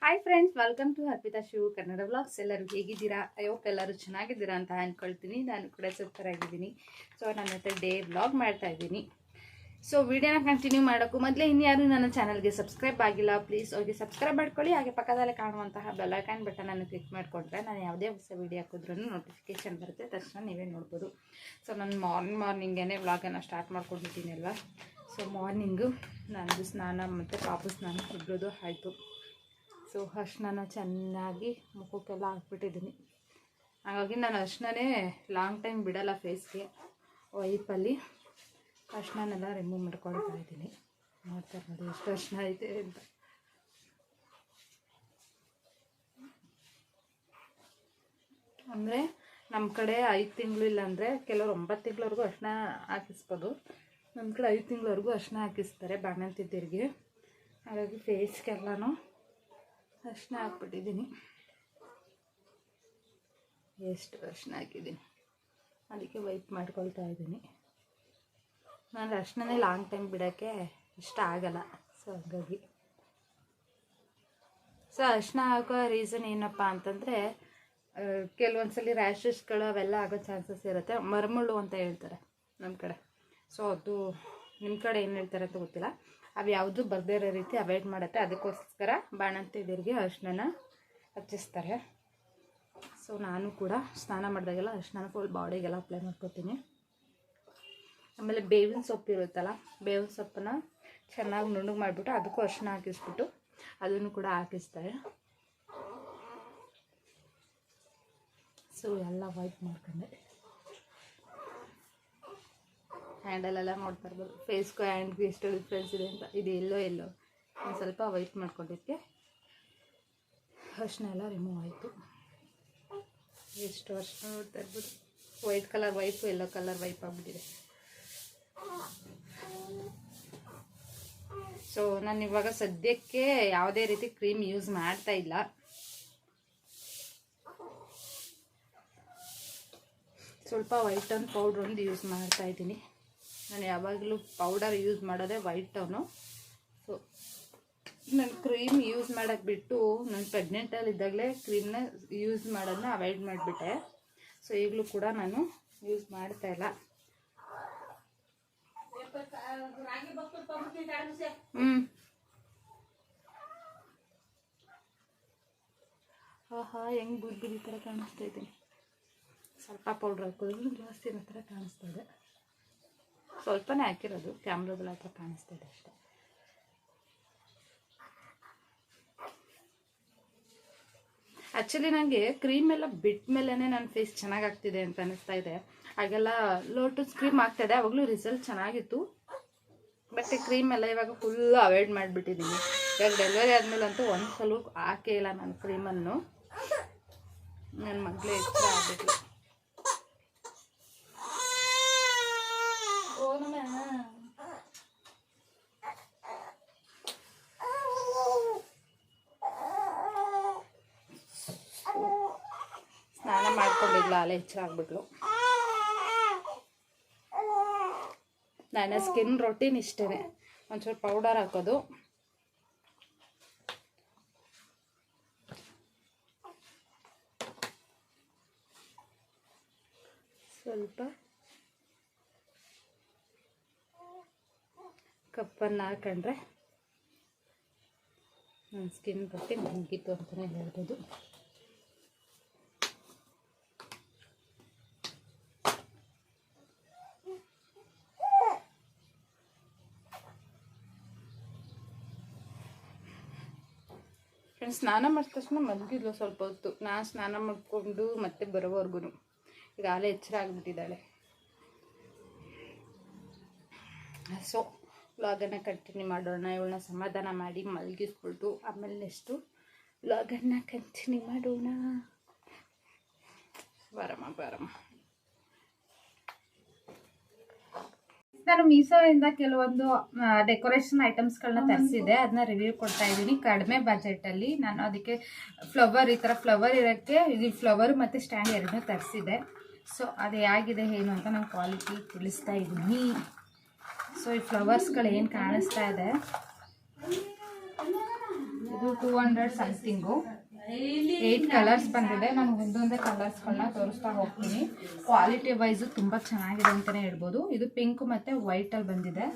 Hi friends, welcome to Arpita Shivu Kannada vlogs. ಎಲ್ಲರೂ ಹೇಗಿದ್ದೀರಾ? I hope ಎಲ್ಲರೂ ಚೆನ್ನಾಗಿದ್ದೀರಾ ಅಂತ ಅಂದ್ಕೊಳ್ತೀನಿ. ನಾನು ಕೂಡ ಸೂಪರ್ ಆಗಿದ್ದೀನಿ. ಸೊ ನನ್ನ ಹತ್ರ ಡೇ ವ್ಲಾಗ್ ಮಾಡ್ತಾ ಇದ್ದೀನಿ. ಸೊ ವಿಡಿಯೋನ ಕಂಟಿನ್ಯೂ ಮಾಡೋಕ್ಕೂ ಮೊದಲೇ ಇನ್ಯಾರು ನನ್ನ ಚಾನಲ್ಗೆ ಸಬ್ಸ್ಕ್ರೈಬ್ ಆಗಿಲ್ಲ, ಪ್ಲೀಸ್ ಹೋಗಿ ಸಬ್ಸ್ಕ್ರೈಬ್ ಮಾಡ್ಕೊಳ್ಳಿ. ಹಾಗೆ ಪಕ್ಕದಲ್ಲೇ ಕಾಣುವಂತಹ ಬೆಲ್ ಐಕಾನ್ ಬಟನನ್ನು ಕ್ಲಿಕ್ ಮಾಡಿಕೊಂಡ್ರೆ ನಾನು ಯಾವುದೇ ಹೊಸ ವೀಡಿಯೋ ಹಾಕಿದ್ರೂ ನೋಟಿಫಿಕೇಶನ್ ಬರುತ್ತೆ, ತಕ್ಷಣ ನೀವೇ ನೋಡ್ಬೋದು. ಸೊ ನಾನು ಮಾರ್ನಿಂಗೇ ವ್ಲಾಗನ್ನು ಸ್ಟಾರ್ಟ್ ಮಾಡ್ಕೊಂಡಿದ್ದೀನಿ ಅಲ್ವಾ. ಸೊ ಮಾರ್ನಿಂಗು ನಂದು ಸ್ನಾನ ಮತ್ತು ಪಾಪು ಸ್ನಾನ ಇಬ್ಬರದು ಆಯಿತು. ಸೊ ಅರ್ಶಿನ ಚೆನ್ನಾಗಿ ಮುಖಕ್ಕೆಲ್ಲ ಹಾಕ್ಬಿಟ್ಟಿದ್ದೀನಿ. ಹಾಗಾಗಿ ನಾನು ಅರ್ಶಿನೇ ಲಾಂಗ್ ಟೈಮ್ ಬಿಡೋಲ್ಲ ಫೇಸ್ಗೆ. ವೈಪಲ್ಲಿ ಅರ್ಶಿನೆಲ್ಲ ರಿಮೂವ್ ಮಾಡ್ಕೊಳ್ತಾ ಇದ್ದೀನಿ. ನೋಡ್ತಾ ನೋಡಿ ಎಷ್ಟು ಅರ್ಶಿನ ಐತೆ ಅಂತ. ಅಂದರೆ ನಮ್ಮ ಕಡೆ 5 ತಿಂಗಳು ಇಲ್ಲಾಂದರೆ ಕೆಲವರು 9 ತಿಂಗಳವರೆಗೂ ಅರ್ಶಿನ ಹಾಕಿಸ್ಬೋದು. ನಮ್ಮ ಕಡೆ 5 ತಿಂಗಳವರೆಗೂ ಅರ್ಶಿನ ಹಾಕಿಸ್ತಾರೆ ಬಾಣಂತಿದ್ದರಿಗೆ. ಹಾಗಾಗಿ ಫೇಸ್ಗೆಲ್ಲನೂ ಅರ್ಶಿನ ಹಾಕ್ಬಿಟ್ಟಿದ್ದೀನಿ. ಎಷ್ಟು ಅರ್ಶಿನ ಹಾಕಿದ್ದೀನಿ ಅದಕ್ಕೆ ವೈಪ್ ಮಾಡ್ಕೊಳ್ತಾ ಇದ್ದೀನಿ. ನಾನು ಅರ್ಶಿನೇ ಲಾಂಗ್ ಟೈಮ್ ಬಿಡೋಕ್ಕೆ ಇಷ್ಟ ಆಗಲ್ಲ. ಸೊ ಹಾಗಾಗಿ ಅರ್ಶಿನ ಹಾಕೋ ರೀಸನ್ ಏನಪ್ಪ ಅಂತಂದರೆ, ಕೆಲವೊಂದ್ಸಲಿ ರ್ಯಾಷಸ್ಗಳು ಅವೆಲ್ಲ ಆಗೋ ಚಾನ್ಸಸ್ ಇರುತ್ತೆ. ಮರಮುಳ್ಳು ಅಂತ ಹೇಳ್ತಾರೆ ನಮ್ಮ ಕಡೆ. ಸೊ ಅದು ನಿಮ್ಮ ಕಡೆ ಏನು ಹೇಳ್ತಾರೆ ಅಂತ ಗೊತ್ತಿಲ್ಲ. ಅವು ಯಾವುದು ಬರದೇ ಇರೋ ರೀತಿ ಅವಾಯ್ಡ್ ಮಾಡುತ್ತೆ. ಅದಕ್ಕೋಸ್ಕರ ಬಾಣಂತಿದ್ದರಿಗೆ ಅರ್ಶಿನ ಹಚ್ಚಿಸ್ತಾರೆ. ಸೊ ನಾನು ಕೂಡ ಸ್ನಾನ ಮಾಡಿದಾಗೆಲ್ಲ ಅರ್ಶಿನ ಫುಲ್ ಬಾಡಿಗೆಲ್ಲ ಅಪ್ಲೈ ಮಾಡ್ಕೊತೀನಿ. ಆಮೇಲೆ ಬೇವಿನ ಸೊಪ್ಪು ಇರುತ್ತಲ್ಲ, ಬೇವಿನ ಸೊಪ್ಪನ್ನು ಚೆನ್ನಾಗಿ ನುಣ್ಣಗೆ ಮಾಡಿಬಿಟ್ಟು ಅದಕ್ಕೂ ಅರ್ಶಿನ ಹಾಕಿಸ್ಬಿಟ್ಟು ಅದನ್ನು ಕೂಡ ಹಾಕಿಸ್ತಾರೆ. ಸೊ ಎಲ್ಲ ವೈಪ್ ಮಾಡ್ಕೊಂಡೆ. ಹ್ಯಾಂಡಲೆಲ್ಲ ನೋಡ್ತಾ ಇರ್ಬೋದು, ಫೇಸ್ಗೂ ಹ್ಯಾಂಡ್ಗೂ ಎಷ್ಟು ಡಿಫ್ರೆನ್ಸ್ ಇದೆ ಅಂತ. ಇದು ಎಲ್ಲೋ ಒಂದು ಸ್ವಲ್ಪ ವೈಪ್ ಮಾಡ್ಕೊಂಡಿದ್ದಕ್ಕೆ ಅರ್ಶಿನ ಎಲ್ಲ ರಿಮೂವ್ ಆಯಿತು. ಎಷ್ಟು ಅರ್ಶಿನ ನೋಡ್ತಾ ಇರ್ಬೋದು. White colour vibe yellow colour wipe ಆಗಿಬಿಟ್ಟಿದೆ. ಸೊ ನಾನು ಇವಾಗ ಸದ್ಯಕ್ಕೆ ಯಾವುದೇ ರೀತಿ ಕ್ರೀಮ್ ಯೂಸ್ ಮಾಡ್ತಾ ಇಲ್ಲ. ಸ್ವಲ್ಪ ವೈಟ್ ಟೌನ್ ಪೌಡ್ರ್ ಒಂದು ಯೂಸ್ ಮಾಡ್ತಾ ಇದ್ದೀನಿ. ನಾನು ಯಾವಾಗಲೂ ಪೌಡರ್ ಯೂಸ್ ಮಾಡೋದೇ ವೈಟ್ ಟೌನು. ಸೊ ನಾನು ಕ್ರೀಮ್ ಯೂಸ್ ಮಾಡೋಕ್ಕೆ ಬಿಟ್ಟು, ನಾನು ಪ್ರೆಗ್ನೆಂಟಲ್ಲಿ ಇದ್ದಾಗಲೇ ಕ್ರೀಮ್ನ ಯೂಸ್ ಮಾಡೋದನ್ನ ಅವಾಯ್ಡ್ ಮಾಡಿಬಿಟ್ಟೆ. ಸೊ ಈಗಲೂ ಕೂಡ ನಾನು ಯೂಸ್ ಮಾಡ್ತಾಯಿಲ್ಲ. ಆಹಾ, ಹೆಂಗೆ ಬುದ್ಧಿ ಥರ ಕಾಣಿಸ್ತಾ ಇದ್ದೀನಿ. ಸ್ವಲ್ಪ ಪೌಡ್ರ್ ಹಾಕೋದು ಜಾಸ್ತಿ ಅನ್ನೋ ಥರ ಕಾಣಿಸ್ತಾ ಇದೆ. ಸ್ವಲ್ಪನೇ ಹಾಕಿರೋದು, ಕ್ಯಾಮ್ರಾದಲ್ಲಿ ಹತ್ರ ಕಾಣಿಸ್ತಾ ಇದೆ ಅಷ್ಟೇ. ಆ್ಯಕ್ಚುಲಿ ನನಗೆ ಕ್ರೀಮ್ ಎಲ್ಲ ಬಿಟ್ಟ ಮೇಲೇ ನನ್ನ ಫೇಸ್ ಚೆನ್ನಾಗಾಗ್ತಿದೆ ಅಂತ ಅನ್ನಿಸ್ತಾ ಇದೆ. ಹಾಗೆಲ್ಲ ಲೋಟಸ್ ಕ್ರೀಮ್ ಆಗ್ತಾಯಿದೆ, ಆವಾಗಲೂ ರಿಸಲ್ಟ್ ಚೆನ್ನಾಗಿತ್ತು. ಬಟ್ ಕ್ರೀಮ್ ಎಲ್ಲ ಇವಾಗ ಫುಲ್ಲು ಅವಾಯ್ಡ್ ಮಾಡಿಬಿಟ್ಟಿದ್ದೀನಿ. ಇವಾಗ ಡೆಲಿವರಿ ಆದಮೇಲಂತೂ ಒಂದು ಸಲ ಹಾಕೇ ಇಲ್ಲ ನಾನು ಕ್ರೀಮನ್ನು. ನನ್ನ ಮಗಳೇ ಎಚ್ಚರ ಆಗಬೇಕು. ಸ್ನಾನ ಮಾಡ್ಕೊಂಡಿಲ್ಲ, ಅಲ್ಲೇ ಎಚ್ಚರ ಆಗ್ಬಿಟ್ಲು. ನನ್ನ ಸ್ಕಿನ್ ರೊಟೀನ್ ಇಷ್ಟೇ, ಒಂಚೂರು ಪೌಡರ್ ಹಾಕೋದು, ಸ್ವಲ್ಪ ಕಪ್ಪನ್ನು ಹಾಕೊಂಡ್ರೆ ನನ್ನ ಸ್ಕಿನ್ ರೊಟೀನ್ ಮುಗೀತು ಅಂತಲೇ ಹೇಳ್ಬೋದು. ಸ್ನಾನ ಮಾಡಿದ ತಕ್ಷಣ ಮಲಗಿದ್ಲು ಸ್ವಲ್ಪ ಹೊತ್ತು. ನಾನು ಸ್ನಾನ ಮಾಡಿಕೊಂಡು ಮತ್ತೆ ಬರೋವರೆಗೂ ಈಗ ಆಲೇ ಎಚ್ಚರ ಆಗಿಬಿಟ್ಟಿದ್ದಾಳೆ. ಸೊ ವ್ಲಾಗನ್ನು ಕಂಟಿನ್ಯೂ ಮಾಡೋಣ. ಇವಳನ್ನ ಸಮಾಧಾನ ಮಾಡಿ ಮಲಗಿಸ್ಬಿಟ್ಟು ಆಮೇಲೆ ನೆಕ್ಸ್ಟು ವ್ಲಾಗನ್ನು ಕಂಟಿನ್ಯೂ ಮಾಡೋಣ. ಬರಮ್ಮ. ನಾನು ಮೀಶೋಯಿಂದ ಕೆಲವೊಂದು ಡೆಕೋರೇಷನ್ ಐಟಮ್ಸ್ಗಳನ್ನ ತರಿಸಿದೆ, ಅದನ್ನ ರಿವ್ಯೂ ಕೊಡ್ತಾ ಇದ್ದೀನಿ ಕಡಿಮೆ ಬಜೆಟಲ್ಲಿ. ನಾನು ಅದಕ್ಕೆ ಫ್ಲವರ್, ಈ ಥರ ಫ್ಲವರ್ ಇರೋಕ್ಕೆ ಇದು ಫ್ಲವರ್ ಮತ್ತು ಸ್ಟ್ಯಾಂಡ್ ಎರಡನ್ನೂ ತರಿಸಿದೆ. ಸೊ ಅದು ಹೇಗಿದೆ ಏನು ಅಂತ ನಾನು ಕ್ವಾಲಿಟಿ ತಿಳಿಸ್ತಾ ಇದ್ದೀನಿ. ಸೊ ಈ ಫ್ಲವರ್ಸ್ಗಳು ಏನು ಕಾಣಿಸ್ತಾ ಇದೆ ಇದು 200 ಸಮಥಿಂಗು. 8 ಕಲರ್ಸ್ ಬಂದಿದೆ. ನಾನು ಒಂದೊಂದೇ ಕಲರ್ಸ್ಗಳನ್ನ ತೋರಿಸ್ತಾ ಹೋಗ್ತೀನಿ. ಕ್ವಾಲಿಟಿ ವೈಸು ತುಂಬ ಚೆನ್ನಾಗಿದೆ ಅಂತಲೇ ಹೇಳ್ಬೋದು. ಇದು ಪಿಂಕ್ ಮತ್ತು ವೈಟಲ್ಲಿ ಬಂದಿದೆ.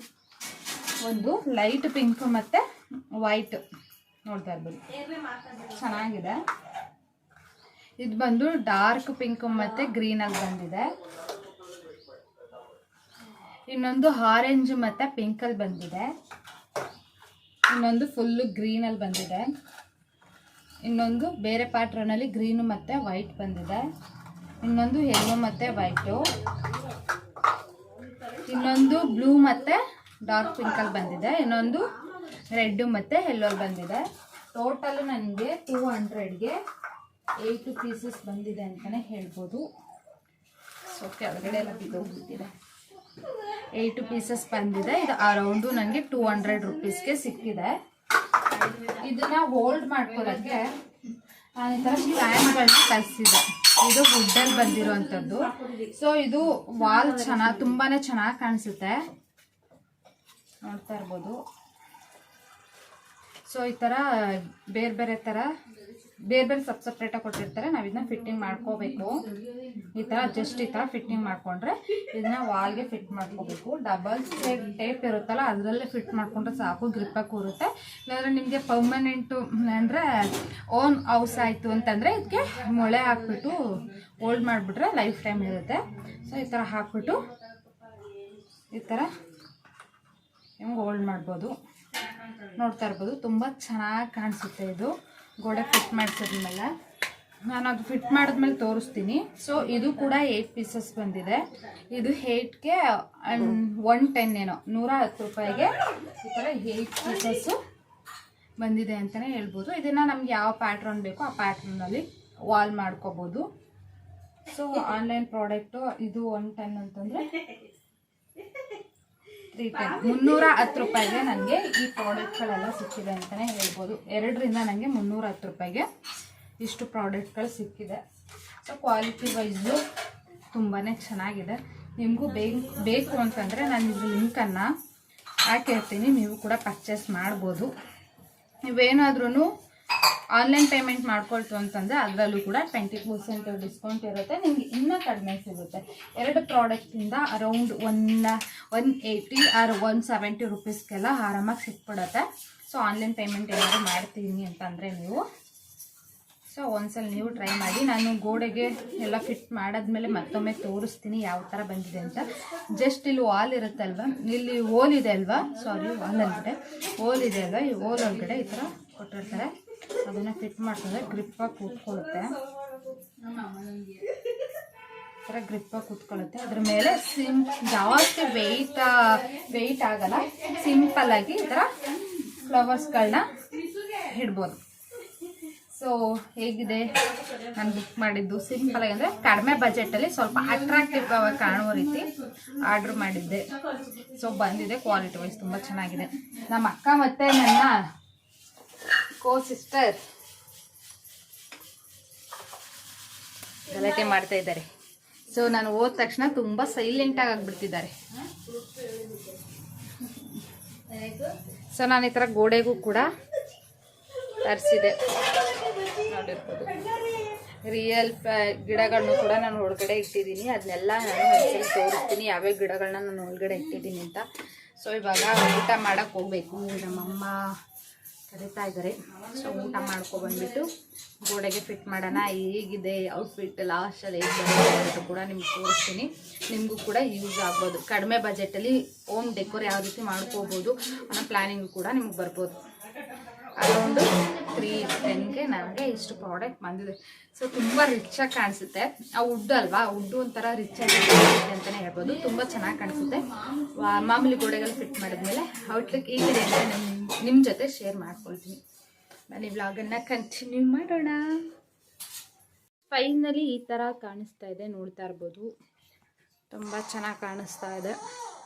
ಒಂದು ಲೈಟ್ ಪಿಂಕ್ ಮತ್ತು ವೈಟ್ ನೋಡ್ತಾ ಇರ್ಬೋದು, ಚೆನ್ನಾಗಿದೆ. ಇದು ಬಂದು ಡಾರ್ಕ್ ಪಿಂಕ್ ಮತ್ತು ಗ್ರೀನಲ್ಲಿ ಬಂದಿದೆ. ಇನ್ನೊಂದು ಆರೆಂಜ್ ಮತ್ತು ಪಿಂಕಲ್ಲಿ ಬಂದಿದೆ. ಇನ್ನೊಂದು ಫುಲ್ಲು ಗ್ರೀನಲ್ಲಿ ಬಂದಿದೆ. ಇನ್ನೊಂದು ಬೇರೆ ಪ್ಯಾಟ್ರನಲ್ಲಿ ಗ್ರೀನು ಮತ್ತು ವೈಟ್ ಬಂದಿದೆ. ಇನ್ನೊಂದು ಯೆಲ್ಲೋ ಮತ್ತು ವೈಟು. ಇನ್ನೊಂದು ಬ್ಲೂ ಮತ್ತು ಡಾರ್ಕ್ ಪಿಂಕಲ್ಲಿ ಬಂದಿದೆ. ಇನ್ನೊಂದು ರೆಡ್ಡು ಮತ್ತು ಯೆಲ್ಲೋಲ್ಲಿ ಬಂದಿದೆ. ಟೋಟಲ್ ನನಗೆ 200ಗೆ 8 ಪೀಸಸ್ ಬಂದಿದೆ ಅಂತಲೇ ಹೇಳ್ಬೋದು. ಸೊ ಕೆಳಗಡೆ ಎಲ್ಲ ಬಿದ್ದೋಗ್ಬಿಟ್ಟಿದೆ. 8 ಪೀಸಸ್ ಬಂದಿದೆ. ಇದು ಅರೌಂಡು ನನಗೆ 200 ರುಪೀಸ್ಗೆ ಸಿಕ್ಕಿದೆ. ಇದನ್ನ ಹೋಲ್ಡ್ ಮಾಡ್ಕೊಳ್ಳೋಕ್ಕೆ ನಾನು ಈ ಥರ ಸ್ಟ್ಯಾಂಡ್ಗಳನ್ನ ಕಲಿಸಿದೆ. ಇದು ವುಡ್ಡಲ್ಲಿ ಬಂದಿರೋವಂಥದ್ದು. ಸೊ ಇದು ವಾಲ್ ತುಂಬಾ ಚೆನ್ನಾಗಿ ಕಾಣಿಸುತ್ತೆ, ನೋಡ್ತಾ ಇರ್ಬೋದು. ಸೊ ಈ ಥರ ಬೇರೆ ಬೇರೆ ಸಪ್ರೇಟಾಗಿ ಕೊಟ್ಟಿರ್ತಾರೆ. ನಾವು ಇದನ್ನ ಫಿಟ್ಟಿಂಗ್ ಮಾಡ್ಕೋಬೇಕು. ಈ ಥರ ಜಸ್ಟ್ ಈ ಥರ ಫಿಟ್ಟಿಂಗ್ ಮಾಡಿಕೊಂಡ್ರೆ ಇದನ್ನ ವಾಲ್ಗೆ ಫಿಟ್ ಮಾಡ್ಕೋಬೇಕು. ಡಬಲ್ ಟೇಪ್ ಇರುತ್ತಲ್ಲ ಅದರಲ್ಲೇ ಫಿಟ್ ಮಾಡಿಕೊಂಡ್ರೆ ಸಾಕು, ಗ್ರಿಪ್ಪಾಗಿ ಕೂರುತ್ತೆ. ಇಲ್ಲಾಂದರೆ ನಿಮಗೆ ಪರ್ಮನೆಂಟು ಅಂದರೆ ಓನ್ ಹೌಸ್ ಆಯಿತು ಅಂತಂದರೆ ಇದಕ್ಕೆ ಮೊಳೆ ಹಾಕ್ಬಿಟ್ಟು ಹೋಲ್ಡ್ ಮಾಡಿಬಿಟ್ರೆ ಲೈಫ್ ಟೈಮ್ ಇರುತ್ತೆ. ಸೊ ಈ ಥರ ಹಾಕ್ಬಿಟ್ಟು ಈ ಥರ ಹೆಂಗೆ ಹೋಲ್ಡ್ ಮಾಡ್ಬೋದು, ನೋಡ್ತಾ ಇರ್ಬೋದು. ತುಂಬ ಚೆನ್ನಾಗಿ ಕಾಣಿಸುತ್ತೆ. ಇದು ಗೋಡೆ ಫಿಟ್ ಮಾಡಿಸಿದ್ಮೇಲೆ ನಾನು ಅದು ಫಿಟ್ ಮಾಡಿದ್ಮೇಲೆ ತೋರಿಸ್ತೀನಿ. ಸೊ ಇದು ಕೂಡ 8 ಪೀಸಸ್ ಬಂದಿದೆ. ಇದು 8ಗೆ 110 ಏನೋ 110 ರೂಪಾಯಿಗೆ ಈ ಥರ 8 ಪೀಸಸ್ಸು ಬಂದಿದೆ ಅಂತಲೇ ಹೇಳ್ಬೋದು. ಇದನ್ನು ನಮ್ಗೆ ಯಾವ ಪ್ಯಾಟ್ರನ್ ಬೇಕೋ ಆ ಪ್ಯಾಟ್ರನ್ನಲ್ಲಿ ವಾಲ್ ಮಾಡ್ಕೋಬೋದು. ಸೊ ಆನ್ಲೈನ್ ಪ್ರಾಡಕ್ಟು ಇದು 110 ಅಂತಂದರೆ 310 ರೂಪಾಯಿಗೆ ನನಗೆ ಈ ಪ್ರಾಡಕ್ಟ್ಗಳೆಲ್ಲ ಸಿಕ್ಕಿದೆ ಅಂತಲೇ ಹೇಳ್ಬೋದು. 2ರಿಂದ ನನಗೆ 310 ರೂಪಾಯಿಗೆ ಇಷ್ಟು ಪ್ರಾಡಕ್ಟ್ಗಳು ಸಿಕ್ಕಿದೆ. ಸೊ ಕ್ವಾಲಿಟಿ ವೈಸು ತುಂಬಾ ಚೆನ್ನಾಗಿದೆ. ನಿಮಗೂ ಬೇಕು ಅಂತಂದರೆ ನಾನು ಇದ್ರ ಲಿಂಕನ್ನು ಹಾಕಿರ್ತೀನಿ, ನೀವು ಕೂಡ ಪರ್ಚೇಸ್ ಮಾಡ್ಬೋದು. ನೀವೇನಾದ್ರೂ ಆನ್ಲೈನ್ ಪೇಮೆಂಟ್ ಮಾಡ್ಕೊಳ್ತು ಅಂತಂದರೆ ಅದರಲ್ಲೂ ಕೂಡ 20% ಡಿಸ್ಕೌಂಟ್ ಇರುತ್ತೆ. ನಿಮಗೆ ಇನ್ನೂ ಕಡಿಮೆ ಸಿಗುತ್ತೆ. 2 ಪ್ರಾಡಕ್ಟಿಂದ ಅರೌಂಡ್ 180 ಆರ್ 170 ರುಪೀಸ್ಗೆಲ್ಲ ಆರಾಮಾಗಿ ಸಿಕ್ಬಿಡುತ್ತೆ. ಸೊ ಆನ್ಲೈನ್ ಪೇಮೆಂಟ್ ಏನಾದರೂ ಮಾಡ್ತೀನಿ ಅಂತಂದರೆ ನೀವು ಒಂದ್ಸಲ ನೀವು ಟ್ರೈ ಮಾಡಿ. ನಾನು ಗೋಡೆಗೆ ಎಲ್ಲ ಫಿಟ್ ಮಾಡಾದ್ಮೇಲೆ ಮತ್ತೊಮ್ಮೆ ತೋರಿಸ್ತೀನಿ ಯಾವ ಥರ ಬಂದಿದೆ ಅಂತ. ಜಸ್ಟ್ ಇಲ್ಲಿ ವಾಲ್ ಇರುತ್ತಲ್ವ, ಇಲ್ಲಿ ಹೋಲ್ ಇದೆ ಅಲ್ವಾ, ಸಾರಿ ವಾಲ್ ಅಲ್ಗಡೆ ಹೋಲ್ ಇದೆ ಅಲ್ವಾ, ಈ ಹೋಲ್ ಒಳಗಡೆ ಈ ಥರ ಕೊಟ್ಟಿರ್ತಾರೆ. ಅದನ್ನು ಫಿಟ್ ಮಾಡಿದ್ರೆ ಗ್ರಿಪ್ಪಾಗಿ ಕೂತ್ಕೊಳ್ಳುತ್ತೆ. ಈ ಥರ ಗ್ರಿಪ್ಪಾಗಿ ಕೂತ್ಕೊಳ್ಳುತ್ತೆ. ಅದ್ರ ಮೇಲೆ ಜಾಸ್ತಿ ವೆಯ್ಟ್ ಆಗಲ್ಲ. ಸಿಂಪಲ್ಲಾಗಿ ಈ ಥರ ಫ್ಲವರ್ಸ್ಗಳನ್ನ ಇಡ್ಬೋದು. ಸೊ ಹೇಗಿದೆ ನಾನು ಬುಕ್ ಮಾಡಿದ್ದು? ಸಿಂಪಲಾಗಿ ಅಂದರೆ ಕಡಿಮೆ ಬಜೆಟಲ್ಲಿ ಸ್ವಲ್ಪ ಅಟ್ರಾಕ್ಟಿವ್ ಕಾಣುವ ರೀತಿ ಆರ್ಡ್ರ್ ಮಾಡಿದ್ದೆ. ಸೊ ಬಂದಿದೆ. ಕ್ವಾಲಿಟಿ ವೈಸ್ ತುಂಬ ಚೆನ್ನಾಗಿದೆ. ನಮ್ಮ ಅಕ್ಕ ಮತ್ತು ನನ್ನ ಸಿಸ್ಟರ್ ಗಲಾಟೆ ಮಾಡ್ತಾ ಇದ್ದಾರೆ. ಸೊ ನಾನು ಹೋದ ತಕ್ಷಣ ತುಂಬ ಸೈಲೆಂಟಾಗಿ ಆಗಿಬಿಡ್ತಿದ್ದಾರೆ. ಸೊ ನಾನು ಈ ಥರ ಗೋಡೆಗೂ ಕೂಡ ತರಿಸಿದೆ, ನೋಡಿರ್ಬೋದು. ರಿಯಲ್ ಗಿಡಗಳನ್ನು ಕೂಡ ನಾನು ಒಳಗಡೆ ಇಟ್ಟಿದ್ದೀನಿ. ಅದನ್ನೆಲ್ಲ ನಾನು ಒಂದ್ಸಲ ತೋರಿಸ್ತೀನಿ ಯಾವ್ಯಾವ ಗಿಡಗಳನ್ನ ನಾನು ಒಳಗಡೆ ಇಟ್ಟಿದ್ದೀನಿ ಅಂತ. ಸೊ ಇವಾಗ ಊಟ ಮಾಡೋಕ್ಕೆ ಹೋಗ್ಬೇಕು. ನಮ್ಮಮ್ಮ ಕರೀತಾ ಇದ್ದಾರೆ. ಸೊ ಊಟ ಮಾಡ್ಕೊಬಂದ್ಬಿಟ್ಟು ಗೋಡೆಗೆ ಫಿಟ್ ಮಾಡೋಣ. ಹೇಗಿದೆ ಔಟ್ಫಿಟ್ ಲಾಸ್ಟಲ್ಲಿ ಹೇಗೆ ಬರುತ್ತೆ ಅಂತ ಕೂಡ ನಿಮ್ಗೆ ತೋರಿಸ್ತೀನಿ. ನಿಮಗೂ ಕೂಡ ಯೂಸ್ ಆಗ್ಬೋದು. ಕಡಿಮೆ ಬಜೆಟಲ್ಲಿ ಹೋಮ್ ಡೆಕೋರ್ ಯಾವ ರೀತಿ ಮಾಡ್ಕೋಬೋದು ಅನ್ನೋ ಪ್ಲ್ಯಾನಿಂಗು ಕೂಡ ನಿಮ್ಗೆ ಬರ್ಬೋದು. ಅರೌಂಡು 310ಗೆ ನನಗೆ ಇಷ್ಟು ಪ್ರಾಡಕ್ಟ್ ಬಂದಿದೆ. ಸೊ ತುಂಬ ರಿಚಾಗಿ ಕಾಣಿಸುತ್ತೆ. ಆ ವುಡ್ ಅಲ್ವಾ, ವುಡ್ಡು ಒಂಥರ ರಿಚಾಗಿ ಕಾಣಿಸುತ್ತೆ ಅಂತಲೇ ಹೇಳ್ಬೋದು. ತುಂಬ ಚೆನ್ನಾಗಿ ಕಾಣಿಸುತ್ತೆ. ಮಾಮೂಲಿ ಗೋಡೆಗಳು ಫಿಟ್ ಮಾಡಿದ್ಮೇಲೆ ಔಟ್ಲುಕ್ ಹೇಗಿದೆ ಅಂತ ನಿಮ್ಮ ಜೊತೆ ಶೇರ್ ಮಾಡ್ಕೊಳ್ತೀನಿ. ನಾನು ಈ ವ್ಲಾಗನ್ನು ಕಂಟಿನ್ಯೂ ಮಾಡೋಣ. ಫೈನಲಿ ಈ ಥರ ಕಾಣಿಸ್ತಾ ಇದೆ, ನೋಡ್ತಾ ಇರ್ಬೋದು. ತುಂಬ ಚೆನ್ನಾಗಿ ಕಾಣಿಸ್ತಾ ಇದೆ.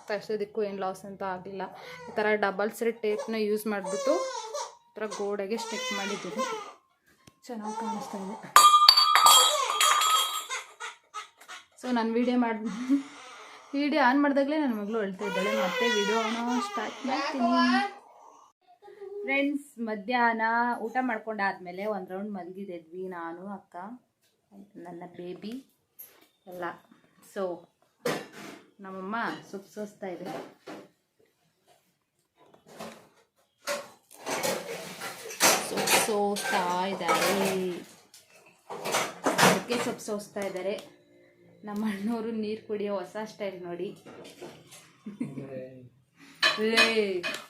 ತರಿಸೋದಕ್ಕೂ ಏನು ಲಾಸ್ ಅಂತ ಆಗಲಿಲ್ಲ. ಈ ಥರ ಡಬಲ್ ಸೈಡ್ ಟೇಪ್ನ ಯೂಸ್ ಮಾಡಿಬಿಟ್ಟು ಈ ಥರ ಗೋಡೆಗೆ ಸ್ಟಿಕ್ ಮಾಡಿದ್ದೀನಿ. ಚೆನ್ನಾಗಿ ಕಾಣಿಸ್ತಾ ಇದೆ. ಸೊ ನಾನು ವಿಡಿಯೋ ಆನ್ ಮಾಡಿದಾಗಲೇ ನನ್ನ ಮಗಳು ಅಳ್ತಾ ಇದ್ದಾಳೆ. ಮತ್ತೆ ವಿಡಿಯೋ ಸ್ಟಾರ್ಟ್ ಮಾಡ್ತೀನಿ. ಫ್ರೆಂಡ್ಸ್, ಮಧ್ಯಾಹ್ನ ಊಟ ಮಾಡ್ಕೊಂಡಾದ್ಮೇಲೆ ಒಂದು ರೌಂಡ್ ಮಲಗಿದ್ವಿ ನಾನು, ಅಕ್ಕ, ನನ್ನ ಬೇಬಿ ಎಲ್ಲ. ಸೊ ನಮ್ಮಮ್ಮ ಸೊಪ್ಪು ಸೋಸ್ತಾ ಇದೆ. ಸೊಪ್ಪು ಸೋಸ್ತಾ ಇದ್ದಾರೆ, ಅದಕ್ಕೆ ಸೊಪ್ಪು ಸೋಸ್ತಾ ಇದ್ದಾರೆ. ನಮ್ಮ ಅಣ್ಣವರು ನೀರು ಕುಡಿಯೋ ಹೊಸ ಸ್ಟೈಲ್ ನೋಡಿ.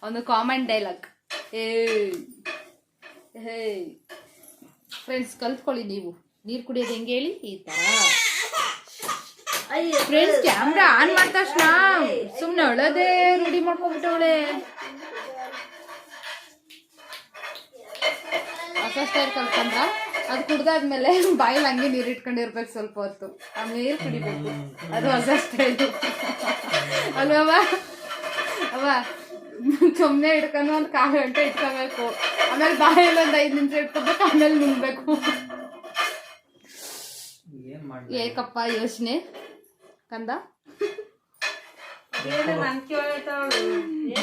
ಒಂದು ಕಾಮನ್ ಡೈಲಾಗ್, ಫ್ರೆಂಡ್ಸ್ ಕಲ್ತ್ಕೊಳ್ಳಿ ನೀವು ನೀರು ಕುಡಿಯೋದು ಹೆಂಗೆ ಹೇಳಿ, ಈ ತರ. ಫ್ರೆಂಡ್ಸ್ ಕ್ಯಾಮ್ರಾ ಆನ್ ಮಾಡಿದ ತಕ್ಷಣ ಸುಮ್ಮನೆ ಒಳದೇ ರೂಢಿ ಮಾಡ್ಕೊಂಡ್ಬಿಟ್ಟವಳೆ. ಹೊಸ ಸ್ಟೈಲ್ ಕಲ್ತ್ಕೊಂಡ್ರ, ಅದು ಕುಡ್ದಾದ್ಮೇಲೆ ಬಾಯಲ್ಲಿ ಹಂಗೆ ನೀರು ಇಟ್ಕೊಂಡಿರ್ಬೇಕು ಸ್ವಲ್ಪ ಹೊತ್ತು, ಆಮೇಲೆ ನೀರು ಕುಡಿಬೇಕು. ಅದು ಹೊಸ ಸ್ಟೈಲ್ ಅಲ್ವವ? ಅವ ಸುಮ್ಮನೆ ಇಟ್ಕೊಂಡು ಒಂದು 1/4 ಗಂಟೆ ಇಟ್ಕೋಬೇಕು, ಆಮೇಲೆ ಬಾಯಲ್ಲಿ ಒಂದು 5 ನಿಮಿಷ ಇಟ್ಕೋಬೇಕು, ಆಮೇಲೆ ನುಂಗ್ಬೇಕು. ಏಕಪ್ಪ ಯೋಚನೆ ಕಂದ,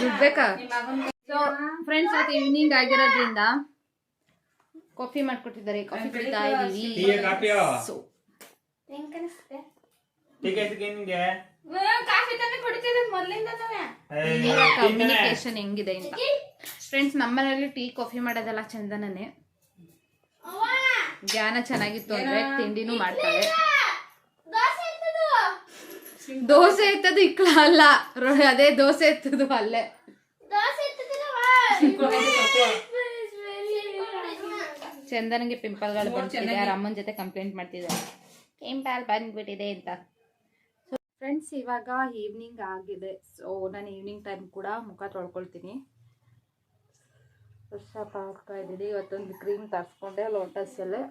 ದುಡ್ಬೇಕಾ? ಸೊ ಫ್ರೆಂಡ್ಸ್, ಇವತ್ತು ಈವ್ನಿಂಗ್ ಆಗಿರೋದ್ರಿಂದ ಕಾಫಿ ಮಾಡ್ಕೊಟ್ಟಿದ್ದಾರೆ, ಕಾಫಿ ಕುಡಿತಾ ಇದೀವಿ. ಸೊ ಕಮ್ಯುನಿಕೇಶನ್ ಹೆಂಗಿದೆ ಅಂತ. ಫ್ರೆಂಡ್ಸ್, ನಮ್ಮನೇಲಿ ಟೀ ಕಾಫಿ ಮಾಡೋದೆಲ್ಲ ಚಂದನೇ. ಜ್ಞಾನ ಚೆನ್ನಾಗಿತ್ತು ಅಂದ್ರೆ ತಿಂಡಿನೂ ಮಾಡ್ತಾಳೆ. ದೋಸೆ ಎತ್ತದು ಇಕ್ಲ ಅಲ್ಲ, ಅದೇ ದೋಸೆ ಎತ್ತದು ಅಲ್ಲೇ. ಚಂದನಿಗೆ ಪಿಂಪಲ್ಗಳು ಬಂದಿದೆ, ಅವ್ರ ಅಮ್ಮನ ಜೊತೆ ಕಂಪ್ಲೇಂಟ್ ಮಾಡ್ತಿದ್ದಾರೆ ಪಿಂಪಲ್ ಬಂದ್ಬಿಟ್ಟಿದೆ ಅಂತ. ಸೊ ಫ್ರೆಂಡ್ಸ್, ಇವಾಗ ಈವ್ನಿಂಗ್ ಆಗಿದೆ. ಸೊ ನಾನು ಈವ್ನಿಂಗ್ ಟೈಮ್ ಕೂಡ ಮುಖ ತೊಳ್ಕೊಳ್ತೀನಿ. ಫ್ರೆಶ್ ಆಗ್ತಾ ಇದ್ದೀನಿ. ಇವತ್ತೊಂದು ಕ್ರೀಮ್ ತರಿಸ್ಕೊಂಡೆ ಲೋಟಸಲ್ಲೇ.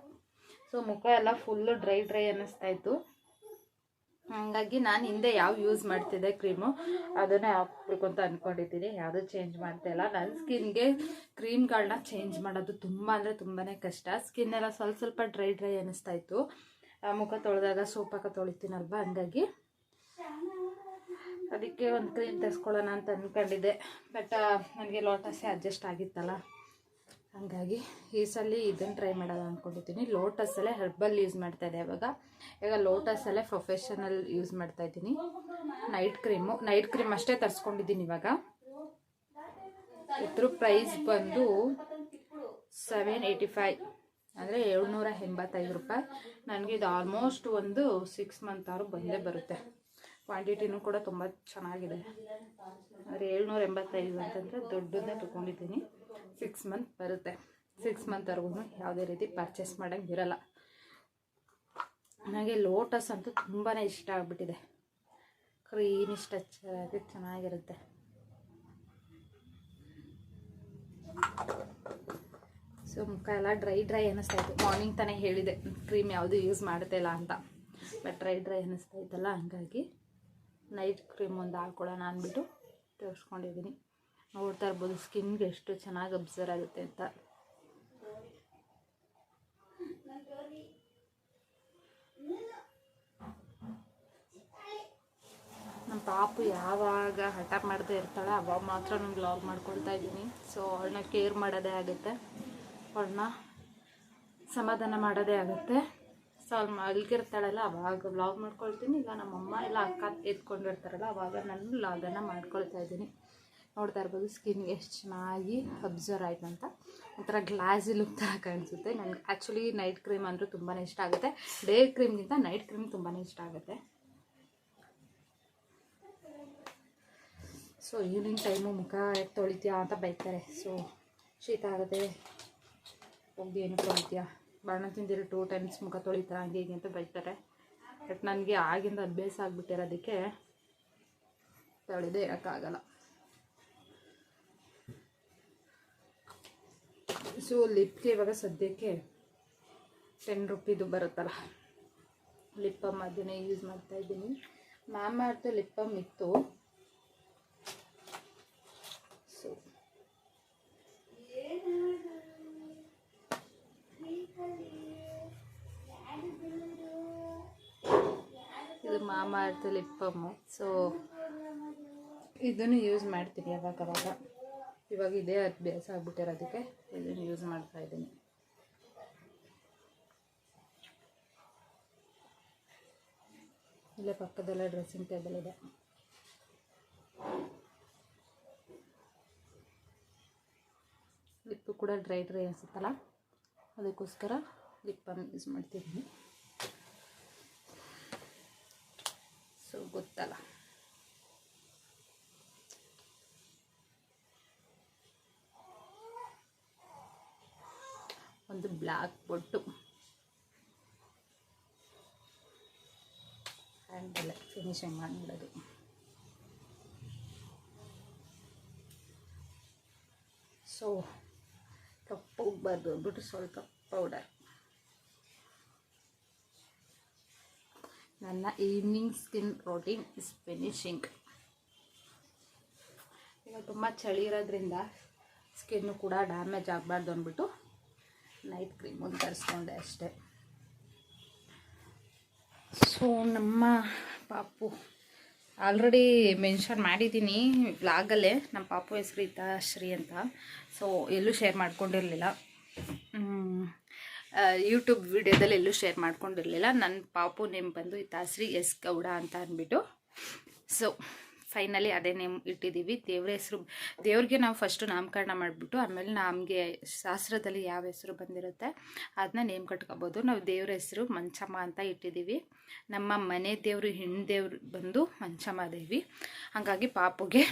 ಸೊ ಮುಖ ಎಲ್ಲ ಫುಲ್ಲು ಡ್ರೈ ಅನ್ನಿಸ್ತಾ ಇತ್ತು. ಹಾಗಾಗಿ ನಾನು ಹಿಂದೆ ಯಾವ ಯೂಸ್ ಮಾಡ್ತಿದ್ದೆ ಕ್ರೀಮು ಅದನ್ನೇ ಹಾಕ್ಬೇಕು ಅಂತ ಅಂದ್ಕೊಂಡಿದ್ದೀನಿ. ಯಾವುದೂ ಚೇಂಜ್ ಮಾಡ್ತಾ ಇಲ್ಲ. ನನ್ನ ಸ್ಕಿನ್ಗೆ ಕ್ರೀಮ್ಗಳನ್ನ ಚೇಂಜ್ ಮಾಡೋದು ತುಂಬ ಅಂದರೆ ತುಂಬಾ ಕಷ್ಟ. ಸ್ಕಿನ್ ಎಲ್ಲ ಸ್ವಲ್ಪ ಡ್ರೈ ಅನ್ನಿಸ್ತಾ ಇತ್ತು. ಮುಖ ತೊಳೆದಾಗ ಸೋಪ್ ಹಾಕಿ ತೊಳಿತೀನಲ್ವ, ಹಂಗಾಗಿ ಅದಕ್ಕೆ ಒಂದು ಕ್ರೀಮ್ ತರಿಸ್ಕೊಳ್ಳೋಣ ಅಂತ ಅಂದ್ಕೊಂಡಿದ್ದೆ. ಬಟ್ ನನಗೆ ಲೋಟಸ್ಸೇ ಅಡ್ಜಸ್ಟ್ ಆಗಿತ್ತಲ್ಲ, ಹಾಗಾಗಿ ಈ ಸಲ ಇದನ್ನು ಟ್ರೈ ಮಾಡೋದು ಅಂದ್ಕೊಂಡಿದ್ದೀನಿ. ಲೋಟಸಲ್ಲೇ ಹರ್ಬಲ್ ಯೂಸ್ ಮಾಡ್ತಾಯಿದ್ದೆ ಇವಾಗ ಲೋಟಸಲ್ಲೇ ಪ್ರೊಫೆಷನಲ್ ಯೂಸ್ ಮಾಡ್ತಾಯಿದ್ದೀನಿ. ನೈಟ್ ಕ್ರೀಮ್ ಅಷ್ಟೇ ತರಿಸ್ಕೊಂಡಿದ್ದೀನಿ. ಇವಾಗ ಇದ್ರ ಪ್ರೈಸ್ ಬಂದು 785, ಅಂದರೆ 785 ರೂಪಾಯಿ. ನನಗೆ ಇದು ಆಲ್ಮೋಸ್ಟ್ ಒಂದು 6 ಮಂತ್ ಆದ್ರೂ ಬಂದೇ ಬರುತ್ತೆ. ಕ್ವಾಂಟಿಟಿನೂ ಕೂಡ ತುಂಬ ಚೆನ್ನಾಗಿದೆ. ಆದರೆ 785 ಅಂತಂದರೆ ದೊಡ್ಡದನ್ನೇ ತೊಗೊಂಡಿದ್ದೀನಿ. 6 ಮಂತ್ ಬರುತ್ತೆ. 6 ಮಂತ್ವರೆಗೂ ಯಾವುದೇ ರೀತಿ ಪರ್ಚೇಸ್ ಮಾಡೋಂಗಿರಲ್ಲ. ನನಗೆ ಲೋಟಸ್ ಅಂತೂ ತುಂಬಾ ಇಷ್ಟ ಆಗಿಬಿಟ್ಟಿದೆ. ಕ್ರೀಮಿಶ್ ಟಚ್ ಆಗಿ ಚೆನ್ನಾಗಿರುತ್ತೆ. ಸೊ ಮುಖ ಎಲ್ಲ ಡ್ರೈ ಅನ್ನಿಸ್ತಾ ಇತ್ತು. ಮಾರ್ನಿಂಗ್ ತಾನೇ ಹೇಳಿದೆ ಕ್ರೀಮ್ ಯಾವುದು ಯೂಸ್ ಮಾಡ್ತಾ ಇಲ್ಲ ಅಂತ, ಬಟ್ ಡ್ರೈ ಅನ್ನಿಸ್ತಾ ಇತ್ತಲ್ಲ, ಹಂಗಾಗಿ ನೈಟ್ ಕ್ರೀಮ್ ಒಂದು ಹಾಕ್ಕೊಳ್ಳೋಣ ಅಂದ್ಬಿಟ್ಟು ತರಿಸ್ಕೊಂಡಿದ್ದೀನಿ. ನೋಡ್ತಾ ಇರ್ಬೋದು ಸ್ಕಿನ್ಗೆ ಎಷ್ಟು ಚೆನ್ನಾಗಿ ಅಬ್ಸರ್ವ್ ಆಗುತ್ತೆ ಅಂತ. ನಮ್ಮ ಪಾಪು ಯಾವಾಗ ಹಠ ಮಾಡದೇ ಇರ್ತಾಳೆ ಅವಾಗ ಮಾತ್ರ ನಾನು ವ್ಲಾಗ್ ಮಾಡ್ಕೊಳ್ತಾ ಇದ್ದೀನಿ. ಸೊ ಅವಳನ್ನ ಕೇರ್ ಮಾಡೋದೇ ಆಗುತ್ತೆ, ಅವಳನ್ನ ಸಮಾಧಾನ ಮಾಡೋದೇ ಆಗುತ್ತೆ. ಸೊ ಅವ್ಳು ಮಲಗಿರ್ತಾಳಲ್ಲ ಅವಾಗ ವ್ಲಾಗ್ ಮಾಡ್ಕೊಳ್ತೀನಿ. ಇಲ್ಲ ನಮ್ಮಮ್ಮ ಇಲ್ಲ ಅಕ್ಕ ಎತ್ಕೊಂಡಿರ್ತಾರಲ್ಲ ಅವಾಗ ನಾನು ವ್ಲಾಗನ್ನು ಮಾಡ್ಕೊಳ್ತಾ ಇದ್ದೀನಿ. ನೋಡ್ತಾ ಇರ್ಬೋದು ಸ್ಕಿನ್ಗೆ ಎಷ್ಟು ಚೆನ್ನಾಗಿ ಅಬ್ಸರ್ವ್ ಆಯ್ತು ಅಂತ. ಒಂಥರ ಗ್ಲಾಸಿ ಲುಕ್ ಥರ ಕಾಣಿಸುತ್ತೆ. ನನಗೆ ಆ್ಯಕ್ಚುಲಿ ನೈಟ್ ಕ್ರೀಮ್ ಅಂದರೂ ತುಂಬಾ ಇಷ್ಟ ಆಗುತ್ತೆ. ಡೇ ಕ್ರೀಮ್ಗಿಂತ ನೈಟ್ ಕ್ರೀಮ್ ತುಂಬಾ ಇಷ್ಟ ಆಗುತ್ತೆ. ಸೊ ಈವ್ನಿಂಗ್ ಟೈಮು ಮುಖ ತೊಳಿತೀಯಾ ಅಂತ ಬೈತಾರೆ. ಸೊ ಶೀತ ಆಗುತ್ತೆ, ಹೋಗಿ ಏನು ತೊಳಿತೀಯಾ, ಬಣ್ಣ ತಿಂದಿರೋ 2 ಟೈಮ್ಸ್ ಮುಖ ತೊಳಿತಾರೆ ಹಂಗೆ ಹೀಗೆ ಅಂತ ಬೈತಾರೆ. ಬಟ್ ನನಗೆ ಆಗಿಂದ ಅಭ್ಯಾಸ ಆಗಿಬಿಟ್ಟಿರೋದಕ್ಕೆ ತೊಳೆದೇ ಇರೋಕ್ಕಾಗಲ್ಲ. ಸೊ ಲಿಪ್ಗೆ ಇವಾಗ ಸದ್ಯಕ್ಕೆ 10 ರೂಪೀದು ಬರುತ್ತಲ್ಲ ಲಿಪ್ ಬಾಮ್, ಅದನ್ನೇ ಯೂಸ್ ಮಾಡ್ತಾಯಿದ್ದೀನಿ. ಮಾಮಾರ್ತ್ ಲಿಪ್ ಬಾಮ್ ಇತ್ತು. ಸೊ ಇದು ಮಾಮಾರ್ತ್ ಲಿಪ್ ಬಾಮು. ಸೊ ಇದನ್ನು ಯೂಸ್ ಮಾಡ್ತೀನಿ ಅವಾಗವಾಗ. ಇವಾಗ ಇದೇ ಅಭ್ಯಾಸ ಆಗ್ಬಿಟ್ಟಿರೋದಕ್ಕೆ ಇದನ್ನು ಯೂಸ್ ಮಾಡ್ತಾ ಇದ್ದೀನಿ. ಇಲ್ಲೇ ಪಕ್ಕದಲ್ಲೇ ಡ್ರೆಸ್ಸಿಂಗ್ ಟೇಬಲ್ ಇದೆ. ಲಿಪ್ಪು ಕೂಡ ಡ್ರೈ ಅನಿಸುತ್ತಲ್ಲ, ಅದಕ್ಕೋಸ್ಕರ ಲಿಪ್ ಬಾಮ್ ಯೂಸ್ ಮಾಡ್ತಿದ್ದೀನಿ. ಸೊ ಗೊತ್ತಲ್ಲ, ಒಂದು ಬ್ಲ್ಯಾಕ್ ಬೊಟ್ಟು ಹ್ಯಾಂಡಲ್ಲ ಫಿನಿಶಿಂಗ್ ಮಾಡಿಬಿಡೋದು. ಸೊ ಕಪ್ಪು ಹೋಗ್ಬಾರ್ದು ಅಂದ್ಬಿಟ್ಟು ಸ್ವಲ್ಪ ಪೌಡರ್. ನನ್ನ evening skin routine is finishing. ಈಗ ತುಂಬ ಚಳಿ ಇರೋದ್ರಿಂದ ಸ್ಕಿನ್ನು ಕೂಡ ಡ್ಯಾಮೇಜ್ ಆಗಬಾರ್ದು ಅಂದ್ಬಿಟ್ಟು ನೈಟ್ ಕ್ರೀಮ್ ಒಂದು ತರಿಸ್ಕೊಂಡೆ ಅಷ್ಟೇ. ಸೊ ನಮ್ಮ ಪಾಪು ಆಲ್ರೆಡಿ ಮೆನ್ಷನ್ ಮಾಡಿದ್ದೀನಿ ವ್ಲಾಗಲ್ಲೇ, ನಮ್ಮ ಪಾಪು ಹೆಸರು ಹಿತಾಶ್ರೀ ಅಂತ. ಸೊ ಎಲ್ಲೂ ಶೇರ್ ಮಾಡ್ಕೊಂಡಿರಲಿಲ್ಲ, ಯೂಟ್ಯೂಬ್ ವಿಡಿಯೋದಲ್ಲಿ ಎಲ್ಲೂ ಶೇರ್ ಮಾಡ್ಕೊಂಡಿರಲಿಲ್ಲ. ನನ್ನ ಪಾಪು ನೇಮ್ ಬಂದು ಹಿತಾಶ್ರೀ ಎಸ್ ಗೌಡ ಅಂತ ಅಂದ್ಬಿಟ್ಟು. ಸೊ ಫೈನಲಿ ಅದೇ ನೇಮ್ ಇಟ್ಟಿದ್ದೀವಿ. ದೇವ್ರ ಹೆಸರು, ದೇವ್ರಿಗೆ ನಾವು ಫಸ್ಟು ನಾಮಕರಣ ಮಾಡಿಬಿಟ್ಟು ಆಮೇಲೆ ನಮಗೆ ಶಾಸ್ತ್ರದಲ್ಲಿ ಯಾವ ಹೆಸರು ಬಂದಿರುತ್ತೆ ಅದನ್ನ ನೇಮ್ ಕಟ್ಕೋಬೋದು. ನಾವು ದೇವ್ರ ಹೆಸರು ಮಂಚಮ್ಮ ಅಂತ ಇಟ್ಟಿದ್ದೀವಿ. ನಮ್ಮ ಮನೆ ದೇವರು ಹೆಣ್ಣು ದೇವ್ರು ಬಂದು ಮಂಚಮ್ಮ ದೇವಿ. ಹಾಗಾಗಿ ಪಾಪುಗೆ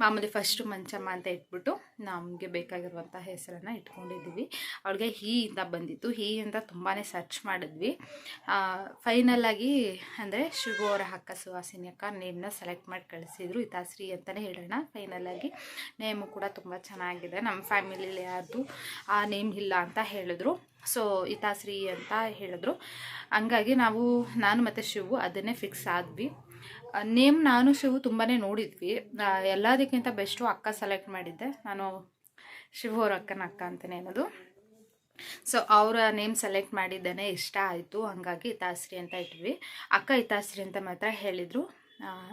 ಮಾಮೂಲಿ ಫಸ್ಟು ಮಂಚಮ್ಮ ಅಂತ ಇಟ್ಬಿಟ್ಟು ನಮಗೆ ಬೇಕಾಗಿರುವಂಥ ಹೆಸರನ್ನು ಇಟ್ಕೊಂಡಿದ್ದೀವಿ. ಅವಳಿಗೆ ಹೀ ಇಂದ ಬಂದಿತ್ತು. ಹೀ ಅಂತ ತುಂಬಾ ಸರ್ಚ್ ಮಾಡಿದ್ವಿ. ಫೈನಲಾಗಿ ಅಂದರೆ ಶಿವು ಅವರ ಅಕ್ಕ ಸುಹಾಸಿನಿ ಅಕ್ಕ ನೇಮ್ನ ಸೆಲೆಕ್ಟ್ ಮಾಡಿ ಕಳಿಸಿದ್ರು. ಹಿತಾಶ್ರೀ ಅಂತಲೇ ಹೇಳೋಣ. ಫೈನಲಾಗಿ ನೇಮು ಕೂಡ ತುಂಬ ಚೆನ್ನಾಗಿದೆ. ನಮ್ಮ ಫ್ಯಾಮಿಲಿಯಲ್ಲಿ ಯಾರ್ದು ಆ ನೇಮ್ ಇಲ್ಲ ಅಂತ ಹೇಳಿದ್ರು. ಸೊ ಹಿತಾಶ್ರೀ ಅಂತ ಹೇಳಿದ್ರು. ಹಂಗಾಗಿ ನಾನು ಮತ್ತು ಶಿವು ಅದನ್ನೇ ಫಿಕ್ಸ್ ಆದ್ವಿ. ನೇಮ್ ನಾನು ಶಿವು ತುಂಬಾ ನೋಡಿದ್ವಿ. ಎಲ್ಲದಕ್ಕಿಂತ ಬೆಸ್ಟು ಅಕ್ಕ ಸೆಲೆಕ್ಟ್ ಮಾಡಿದ್ದೆ. ನಾನು ಶಿವು ಅವ್ರ ಅಕ್ಕನ ಅಕ್ಕ ಅಂತಲೇ ಅನ್ನೋದು. ಸೊ ಅವರ ನೇಮ್ ಸೆಲೆಕ್ಟ್ ಮಾಡಿದ್ದೇನೆ ಇಷ್ಟ ಆಯಿತು. ಹಂಗಾಗಿ ಹಿತಾಶ್ರೀ ಅಂತ ಇಟ್ವಿ. ಅಕ್ಕ ಹಿತಾಶ್ರೀ ಅಂತ ಮಾತ್ರ ಹೇಳಿದರು.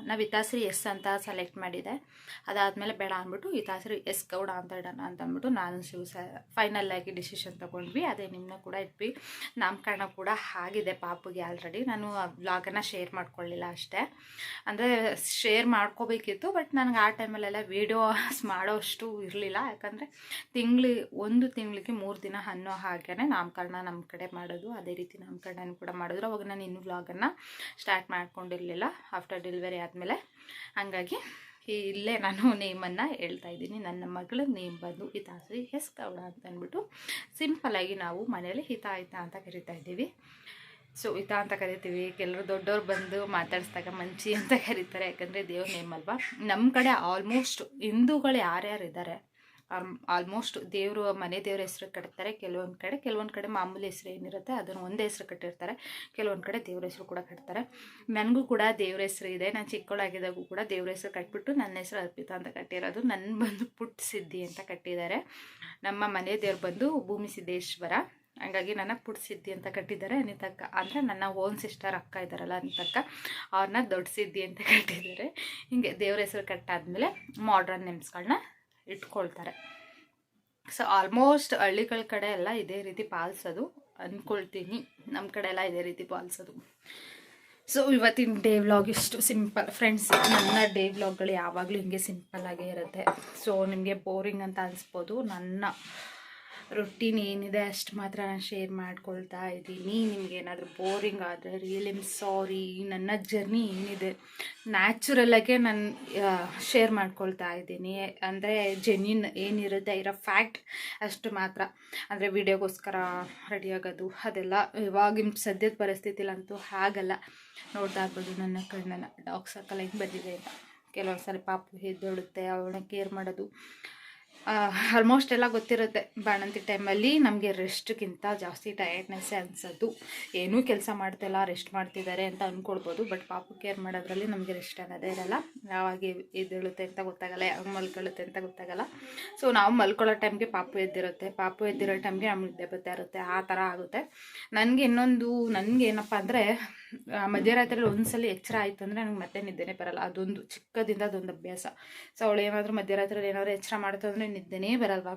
ನಾವು ಹಿತಾಶ್ರೀ ಎಸ್ ಅಂತ ಸೆಲೆಕ್ಟ್ ಮಾಡಿದೆ. ಅದಾದಮೇಲೆ ಬೇಡ ಅಂದ್ಬಿಟ್ಟು ಹಿತಾಶ್ರೀ ಎಸ್ ಗೌಡ ಅಂತ ಇಡೋಣ ಅಂತ ಅಂದ್ಬಿಟ್ಟು ನಾನು ಶಿವ ಫೈನಲ್ಲಾಗಿ ಡಿಸಿಷನ್ ತೊಗೊಂಡ್ವಿ. ಅದೇ ನಿಮ್ಮನ್ನ ಕೂಡ ಇಟ್ವಿ. ನಾಮಕರಣ ಕೂಡ ಆಗಿದೆ ಪಾಪುಗೆ ಆಲ್ರೆಡಿ. ನಾನು ಆ ವ್ಲಾಗನ್ನು ಶೇರ್ ಮಾಡ್ಕೊಳ್ಳಿಲ್ಲ ಅಷ್ಟೇ. ಅಂದರೆ ಶೇರ್ ಮಾಡ್ಕೋಬೇಕಿತ್ತು, ಬಟ್ ನನಗೆ ಆ ಟೈಮಲ್ಲೆಲ್ಲ ವೀಡಿಯೋಸ್ ಮಾಡೋಷ್ಟು ಇರಲಿಲ್ಲ. ಯಾಕಂದರೆ ಒಂದು ತಿಂಗಳಿಗೆ 3 ದಿನ ಅನ್ನೋ ಹಾಗೇ ನಾಮಕರಣ ನಮ್ಮ ಕಡೆ ಮಾಡೋದು. ಅದೇ ರೀತಿ ನಾಮಕರಣ ಕೂಡ ಮಾಡಿದ್ರು. ಅವಾಗ ನಾನು ಇನ್ನೂ ವ್ಲಾಗನ್ನು ಸ್ಟಾರ್ಟ್ ಮಾಡ್ಕೊಂಡಿರಲಿಲ್ಲ ಆಫ್ಟರ್ ಡೆಲಿವರಿ ಆದಮೇಲೆ. ಹಾಗಾಗಿ ಇಲ್ಲೇ ನಾನು ನೇಮನ್ನು ಹೇಳ್ತಾ ಇದ್ದೀನಿ. ನನ್ನ ಮಗಳ ನೇಮ್ ಬಂದು ಹಿತಾಶ್ರೀ ಎಸ್ ಗೌಡ ಅಂತ ಅಂದ್ಬಿಟ್ಟು ಸಿಂಪಲ್ಲಾಗಿ ನಾವು ಮನೇಲಿ ಹಿತ ಅಂತ ಕರಿತಾ ಇದ್ದೀವಿ. ಸೊ ಹಿತ ಅಂತ ಕರಿತೀವಿ. ಕೆಲವರು ದೊಡ್ಡವ್ರು ಬಂದು ಮಾತಾಡಿಸಿದಾಗ ಮಂಚಿ ಅಂತ ಕರೀತಾರೆ, ಯಾಕಂದರೆ ದೇವ್ರ ನೇಮ್ ಅಲ್ವಾ. ನಮ್ಮ ಕಡೆ ಆಲ್ಮೋಸ್ಟ್ ಹಿಂದೂಗಳು ಯಾರ್ಯಾರಿದ್ದಾರೆ ಆಲ್ಮೋಸ್ಟ್ ದೇವರು ಮನೆ ದೇವ್ರ ಹೆಸರು ಕಟ್ತಾರೆ. ಕೆಲವೊಂದು ಕಡೆ ಮಾಮೂಲಿ ಹೆಸರು ಏನಿರುತ್ತೆ ಅದನ್ನು ಒಂದೇ ಹೆಸರು ಕಟ್ಟಿರ್ತಾರೆ. ಕೆಲವೊಂದು ಕಡೆ ದೇವ್ರ ಹೆಸರು ಕೂಡ ಕಟ್ತಾರೆ. ನನಗೂ ಕೂಡ ದೇವ್ರ ಹೆಸರು ಇದೆ. ನಾನು ಚಿಕ್ಕವಳಾಗಿದ್ದಾಗೂ ಕೂಡ ದೇವ್ರ ಹೆಸರು ಕಟ್ಬಿಟ್ಟು ನನ್ನ ಹೆಸರು ಅರ್ಪಿತಾ ಅಂತ ಕಟ್ಟಿರೋದು. ನನ್ನ ಬಂದು ಪುಟ್ಟ ಸಿದ್ಧಿ ಅಂತ ಕಟ್ಟಿದ್ದಾರೆ. ನಮ್ಮ ಮನೆ ದೇವ್ರು ಬಂದು ಭೂಮಿ ಸಿದ್ದೇಶ್ವರ. ಹಾಗಾಗಿ ನನ್ನ ಪುಟ್ಟ ಸಿದ್ಧಿ ಅಂತ ಕಟ್ಟಿದ್ದಾರೆ. ಅನಿತಕ್ಕ ಅಂದರೆ ನನ್ನ ಓನ್ ಸಿಸ್ಟರ್ ಅಕ್ಕ ಇದ್ದಾರಲ್ಲ ಅನಿತಕ್ಕ, ಅವ್ರನ್ನ ದೊಡ್ಡ ಸಿದ್ಧಿ ಅಂತ ಕಟ್ಟಿದ್ದಾರೆ. ಹೀಗೆ ದೇವ್ರ ಹೆಸರು ಕಟ್ಟಾದ್ಮೇಲೆ ಮಾಡ್ರನ್ ನೇಮ್ಸ್ಗಳನ್ನ ಇಟ್ಕೊಳ್ತಾರೆ. ಸೊ ಆಲ್ಮೋಸ್ಟ್ ಹಳ್ಳಿಗಳ ಕಡೆ ಎಲ್ಲ ಇದೇ ರೀತಿ ಪಾಲಿಸೋದು ಅಂದ್ಕೊಳ್ತೀನಿ. ನಮ್ಮ ಕಡೆ ಎಲ್ಲ ಇದೇ ರೀತಿ ಪಾಲಿಸೋದು. ಸೊ ಇವತ್ತಿನ ಡೇ ವ್ಲಾಗ್ ಇಷ್ಟು ಸಿಂಪಲ್ ಫ್ರೆಂಡ್ಸ್. ನನ್ನ ಡೇ ವ್ಲಾಗ್ಗಳು ಯಾವಾಗಲೂ ಹಿಂಗೆ ಸಿಂಪಲ್ಲಾಗೇ ಇರುತ್ತೆ. ಸೊ ನಿಮಗೆ ಬೋರಿಂಗ್ ಅಂತ ಅನಿಸ್ಬೋದು. ನನ್ನ ರೊಟೀನ್ ಏನಿದೆ ಅಷ್ಟು ಮಾತ್ರ ನಾನು ಶೇರ್ ಮಾಡ್ಕೊಳ್ತಾ ಇದ್ದೀನಿ. ನಿಮಗೇನಾದರೂ ಬೋರಿಂಗ್ ಆದರೆ ರಿಯಲಿ ಸಾರಿ. ನನ್ನ ಜರ್ನಿ ಏನಿದೆ ನ್ಯಾಚುರಲಾಗೆ ನಾನು ಶೇರ್ ಮಾಡ್ಕೊಳ್ತಾ ಇದ್ದೀನಿ. ಅಂದರೆ ಜೆನ್ಯೂನ್ ಏನಿರುತ್ತೆ ಇರೋ ಫ್ಯಾಕ್ಟ್ ಅಷ್ಟು ಮಾತ್ರ. ಅಂದರೆ ವಿಡಿಯೋಗೋಸ್ಕರ ರೆಡಿಯಾಗೋದು ಅದೆಲ್ಲ ಇವಾಗಿನ ಸದ್ಯದ ಪರಿಸ್ಥಿತಿಲಂತೂ ಹಾಗಲ್ಲ. ನೋಡ್ತಾ ಇರ್ಬೋದು ನನ್ನ ಕಣ್ಣನ್ನು ಡಾರ್ಕ್ ಸರ್ಕಲ್ ಹೆಂಗೆ ಬಂದಿದೆ ಅಂತ. ಕೆಲವೊಂದು ಸಲ ಪಾಪು ಎದ್ದೇಳುತ್ತೆ, ಅವಳನ್ನ ಕೇರ್ ಮಾಡೋದು ಆಲ್ಮೋಸ್ಟ್ ಎಲ್ಲ ಗೊತ್ತಿರುತ್ತೆ, ಬಾಣಂತಿ ಟೈಮಲ್ಲಿ ನಮಗೆ ರೆಸ್ಟ್ಗಿಂತ ಜಾಸ್ತಿ ಟಯರ್ಡ್ನೆಸ್ಸೇ ಅನಿಸೋದು. ಏನೂ ಕೆಲಸ ಮಾಡ್ತಿಲ್ಲ, ರೆಸ್ಟ್ ಮಾಡ್ತಿದ್ದಾರೆ ಅಂತ ಅಂದ್ಕೊಳ್ಬೋದು. ಬಟ್ ಪಾಪು ಕೇರ್ ಮಾಡೋದ್ರಲ್ಲಿ ನಮಗೆ ರೆಸ್ಟ್ ಅನ್ನೋದೇ ಇರಲ್ಲ. ಯಾವಾಗ ಎದ್ದೇಳುತ್ತೆ ಅಂತ ಗೊತ್ತಾಗಲ್ಲ, ಯಾವಾಗ ಮಲ್ಕೊಳ್ಳುತ್ತೆ ಅಂತ ಗೊತ್ತಾಗಲ್ಲ. ಸೊ ನಾವು ಮಲ್ಕೊಳ್ಳೋ ಟೈಮ್ಗೆ ಪಾಪು ಎದ್ದಿರುತ್ತೆ, ಪಾಪು ಎದ್ದಿರೋ ಟೈಮ್ಗೆ ನಮ್ಗೆ ನಿದ್ದೆ ಬರ್ತಾ ಇರುತ್ತೆ, ಆ ಥರ ಆಗುತ್ತೆ. ನನಗೇನಪ್ಪ ಅಂದರೆ ಮಧ್ಯರಾತ್ರಿಯಲ್ಲಿ ಒಂದ್ಸಲ ಎಚ್ಚರ ಆಯಿತು ಅಂದರೆ ನನಗೆ ಮತ್ತೆ ನಿದ್ದೆನೇ ಬರಲ್ಲ. ಅದೊಂದು ಚಿಕ್ಕದಿಂದ ಅದೊಂದು ಅಭ್ಯಾಸ. ಸೊ ಅವಳು ಏನಾದರೂ ಮಧ್ಯರಾತ್ರಿಯಲ್ಲಿ ಏನಾದರೂ ಎಚ್ಚರ ಮಾಡ್ತು ಅಂದರೆ ನಿದ್ದೆನೇ ಬರಲ್ವ.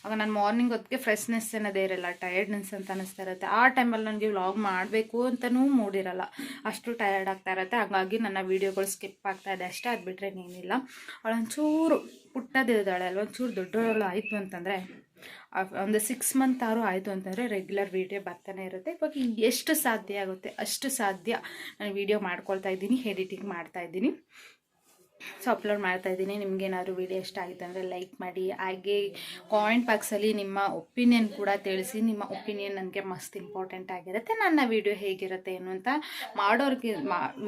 ಆಗ ನಾನು ಮಾರ್ನಿಂಗ್ ಹೊತ್ತಿಗೆ ಫ್ರೆಶ್ನೆಸ್ ಅನ್ನೋದೇ ಇರಲ್ಲ, ಟಯರ್ಡ್ನೆಸ್ ಅಂತ ಅನ್ನಿಸ್ತಾ ಇರುತ್ತೆ. ಆ ಟೈಮಲ್ಲಿ ನನಗೆ ವ್ಲಾಗ್ ಮಾಡಬೇಕು ಅಂತಲೂ ಮೂಡಿರಲ್ಲ, ಅಷ್ಟು ಟಯರ್ಡ್ ಆಗ್ತಾ ಇರುತ್ತೆ. ಹಾಗಾಗಿ ನನ್ನ ವೀಡಿಯೋಗಳು ಸ್ಕಿಪ್ ಆಗ್ತಾ ಇದೆ ಅಷ್ಟೇ, ಅದು ಬಿಟ್ಟರೆ ಏನಿಲ್ಲ. ಅವಳೊಂಚೂರು ಪುಟ್ಟದಿದ್ದಾಳೆ ಅಲ್ವ, ಒಂಚೂರು ದೊಡ್ಡವಳು ಆಯಿತು ಅಂತಂದರೆ, ಒಂದು 6 ಮಂತ್ ಆಯಿತು ಅಂತಂದರೆ ರೆಗ್ಯುಲರ್ ವೀಡಿಯೋ ಬರ್ತಾನೆ ಇರುತ್ತೆ. ಇವಾಗ ಎಷ್ಟು ಸಾಧ್ಯ ಆಗುತ್ತೆ ಅಷ್ಟು ಸಾಧ್ಯ ನಾನು ವೀಡಿಯೋ ಮಾಡ್ಕೊಳ್ತಾ ಇದ್ದೀನಿ, ಎಡಿಟಿಂಗ್ ಮಾಡ್ತಾಯಿದ್ದೀನಿ, ಸೊ ಅಪ್ಲೋಡ್ ಮಾಡ್ತಾಯಿದ್ದೀನಿ. ನಿಮಗೇನಾದ್ರು ವೀಡಿಯೋ ಇಷ್ಟ ಆಯಿತು ಅಂದರೆ ಲೈಕ್ ಮಾಡಿ. ಹಾಗೆ ಕಾಮೆಂಟ್ ಬಾಕ್ಸಲ್ಲಿ ನಿಮ್ಮ ಒಪಿನಿಯನ್ ಕೂಡ ತಿಳಿಸಿ. ನಿಮ್ಮ ಒಪಿನಿಯನ್ ನನಗೆ ಮಸ್ತ್ ಇಂಪಾರ್ಟೆಂಟ್ ಆಗಿರುತ್ತೆ. ನನ್ನ ವೀಡಿಯೋ ಹೇಗಿರುತ್ತೆ ಏನು ಅಂತ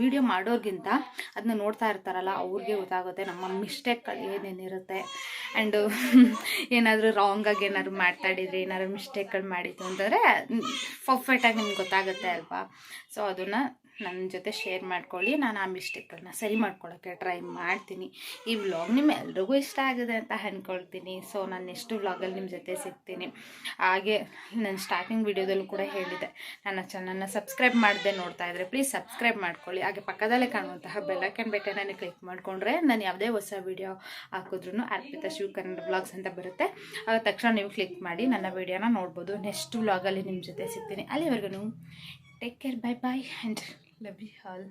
ವೀಡಿಯೋ ಮಾಡೋರ್ಗಿಂತ ಅದನ್ನ ನೋಡ್ತಾ ಇರ್ತಾರಲ್ಲ ಅವ್ರಿಗೆ ಗೊತ್ತಾಗುತ್ತೆ ನಮ್ಮ ಮಿಸ್ಟೇಕ್ಗಳು ಏನೇನಿರುತ್ತೆ. ಆ್ಯಂಡ್ ಏನಾದರೂ ರಾಂಗಾಗಿ ಏನಾದ್ರು ಮಾತಾಡಿದರೆ, ಏನಾದ್ರು ಮಿಸ್ಟೇಕ್ಗಳು ಮಾಡಿದ್ದು ಅಂತಂದರೆ ಪರ್ಫೆಕ್ಟಾಗಿ ನಿಮ್ಗೆ ಗೊತ್ತಾಗುತ್ತೆ ಅಲ್ವಾ. ಸೊ ಅದನ್ನು ನನ್ನ ಜೊತೆ ಶೇರ್ ಮಾಡ್ಕೊಳ್ಳಿ. ನಾನು ಆ ಮಿಸ್ಟೇಕ್ಗಳನ್ನ ಸರಿ ಮಾಡ್ಕೊಳ್ಳೋಕ್ಕೆ ಟ್ರೈ ಮಾಡ್ತೀನಿ. ಈ ವ್ಲಾಗ್ ನಿಮ್ಮೆಲ್ರಿಗೂ ಇಷ್ಟ ಆಗಿದೆ ಅಂತ ಅಂದ್ಕೊಳ್ತೀನಿ. ಸೊ ನಾನು ನೆಕ್ಸ್ಟ್ ವ್ಲಾಗಲ್ಲಿ ನಿಮ್ಮ ಜೊತೆ ಸಿಗ್ತೀನಿ. ಹಾಗೆ ನಾನು ಸ್ಟಾರ್ಟಿಂಗ್ ವೀಡಿಯೋದಲ್ಲೂ ಕೂಡ ಹೇಳಿದೆ, ನನ್ನ ಚಾನಲ್ನ ಸಬ್ಸ್ಕ್ರೈಬ್ ಮಾಡದೆ ನೋಡ್ತಾ ಇದ್ದರೆ ಪ್ಲೀಸ್ ಸಬ್ಸ್ಕ್ರೈಬ್ ಮಾಡ್ಕೊಳ್ಳಿ. ಹಾಗೆ ಪಕ್ಕದಲ್ಲೇ ಕಾಣುವಂತಹ ಬೆಲ್ಲೈಕನ್ ಬಟನನ್ನು ಕ್ಲಿಕ್ ಮಾಡಿಕೊಂಡ್ರೆ ನಾನು ಯಾವುದೇ ಹೊಸ ವೀಡಿಯೋ ಹಾಕಿದ್ರೂ ಅರ್ಪಿತಾ ಶಿವ ಕನ್ನಡ ವ್ಲಾಗ್ಸ್ ಅಂತ ಬರುತ್ತೆ. ಆಗ ತಕ್ಷಣ ನೀವು ಕ್ಲಿಕ್ ಮಾಡಿ ನನ್ನ ವೀಡಿಯೋನ ನೋಡ್ಬೋದು. ನೆಕ್ಸ್ಟ್ ವ್ಲಾಗಲ್ಲಿ ನಿಮ್ಮ ಜೊತೆ ಸಿಗ್ತೀನಿ. ಅಲ್ಲಿವರೆಗೂ take care, bye bye and love you all.